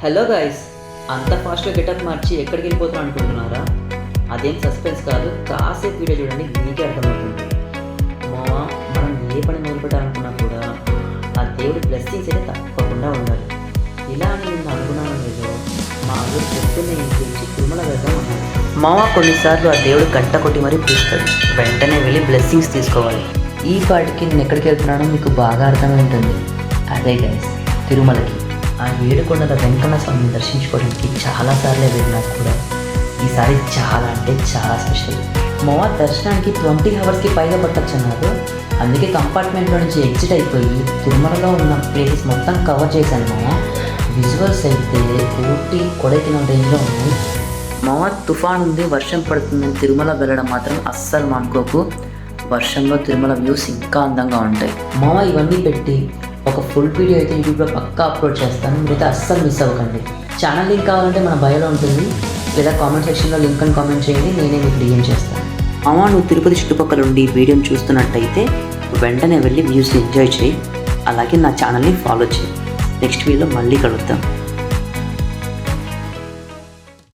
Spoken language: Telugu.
హలో గైస్, అంత ఫాస్ట్గా గెటప్ మార్చి ఎక్కడికి వెళ్ళిపోతారు అనుకుంటున్నారా? అదేం సస్పెన్స్ కాదు, కాసేపు వీడియో చూడండి, మీకే అర్థమవుతుంది. మావా, మనం ఏ పని మొదలుపెట్టాలనుకున్నా కూడా ఆ దేవుడి బ్లెస్సింగ్స్ అయితే తప్పకుండా ఉండాలి. ఇలా అని నేను అనుకున్నాను లేదో, మా అల్లుడు చెప్తున్న ఇంటి నుంచి తిరుమల వెళ్దాం అన్నాడు. మావా కొన్నిసార్లు ఆ దేవుడు గంట కొట్టి మరీ పిలుస్తాడు, వెంటనే వెళ్ళి బ్లెస్సింగ్స్ తీసుకోవాలి. ఈ పాటికి నేను ఎక్కడికి వెళ్తున్నానో మీకు బాగా అర్థమై ఉంటుంది. అదే గైస్, తిరుమలకి. ఆ ఏడుకొండల వెంకన్న స్వామిని దర్శించుకోవడానికి చాలాసార్లు వెళ్ళినా కూడా ఈసారి చాలా అంటే చాలా స్పెషల్. మావా దర్శనానికి 20 అవర్స్కి పైగా పట్టొచ్చన్నారు. అందుకే కంపార్ట్మెంట్లో నుంచి ఎగ్జిట్ అయిపోయి తిరుమలలో ఉన్న ప్లేసెస్ మొత్తం కవర్ చేశాను మావా. విజువల్స్ అయితే ఊటీ కొడైకెనాల్ రేంజ్లో ఉన్నాయి. మావా తుఫాన్ ఉంది, వర్షం పడుతుందని తిరుమల వెళ్ళడం మాత్రం అస్సలు మానుకోకు. వర్షంలో తిరుమల వ్యూస్ ఇంకా అందంగా ఉంటాయి. మావా ఇవన్నీ పెట్టి ఒక ఫుల్ వీడియో అయితే యూట్యూబ్లో పక్కా అప్లోడ్ చేస్తాను, మీరైతే అస్సలు మిస్ అవ్వకండి. ఛానల్ లింక్ కావాలంటే మన బయోలో ఉంటుంది, లేదా కామెంట్ సెక్షన్లో లింక్ అని కామెంట్ చేయండి, నేనే మీకు డిఎం చేస్తాను. మావా నువ్వు తిరుపతి చుట్టుపక్కల ఉండి వీడియోని చూస్తున్నట్టయితే వెంటనే వెళ్ళి వ్యూస్ ఎంజాయ్ చేయి. అలాగే నా ఛానల్ని ఫాలో చేయి. నెక్స్ట్ వీడియోలో మళ్ళీ కలుద్దాం.